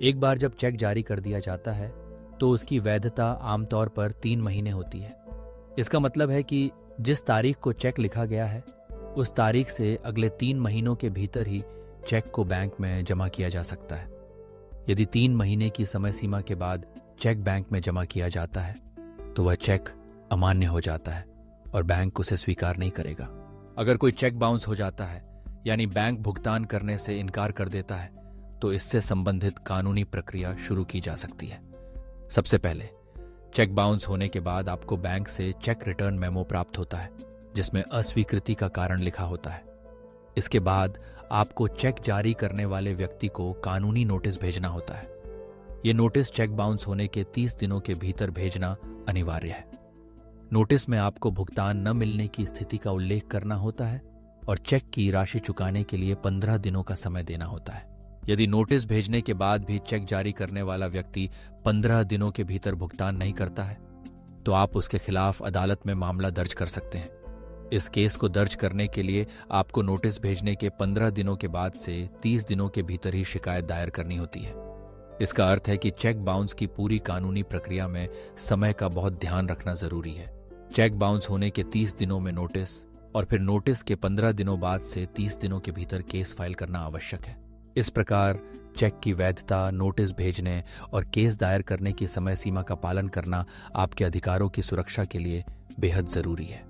एक बार जब चेक जारी कर दिया जाता है तो उसकी वैधता आमतौर पर 3 महीने होती है। इसका मतलब है कि जिस तारीख को चेक लिखा गया है उस तारीख से अगले 3 महीनों के भीतर ही चेक को बैंक में जमा किया जा सकता है। यदि 3 महीने की समय सीमा के बाद चेक बैंक में जमा किया जाता है तो वह चेक अमान्य हो जाता है और बैंक उसे स्वीकार नहीं करेगा। अगर कोई चेक बाउंस हो जाता है यानी बैंक भुगतान करने से इनकार कर देता है तो इससे संबंधित कानूनी प्रक्रिया शुरू की जा सकती है। सबसे पहले चेक बाउंस होने के बाद आपको बैंक से चेक रिटर्न मेमो प्राप्त होता है जिसमें अस्वीकृति का कारण लिखा होता है। इसके बाद आपको चेक जारी करने वाले व्यक्ति को कानूनी नोटिस भेजना होता है। ये नोटिस चेक बाउंस होने के 30 दिनों के भीतर भेजना अनिवार्य है। नोटिस में आपको भुगतान न मिलने की स्थिति का उल्लेख करना होता है और चेक की राशि चुकाने के लिए 15 दिनों का समय देना होता है। यदि नोटिस भेजने के बाद भी चेक जारी करने वाला व्यक्ति 15 दिनों के भीतर भुगतान नहीं करता है तो आप उसके खिलाफ अदालत में मामला दर्ज कर सकते हैं। इस केस को दर्ज करने के लिए आपको नोटिस भेजने के 15 दिनों के बाद से 30 दिनों के भीतर ही शिकायत दायर करनी होती है। इसका अर्थ है कि चेक बाउंस की पूरी कानूनी प्रक्रिया में समय का बहुत ध्यान रखना जरूरी है। चेक बाउंस होने के 30 दिनों में नोटिस और फिर नोटिस के 15 दिनों बाद से 30 दिनों के भीतर केस फाइल करना आवश्यक है। इस प्रकार चेक की वैधता, नोटिस भेजने और केस दायर करने की समय सीमा का पालन करना आपके अधिकारों की सुरक्षा के लिए बेहद जरूरी है।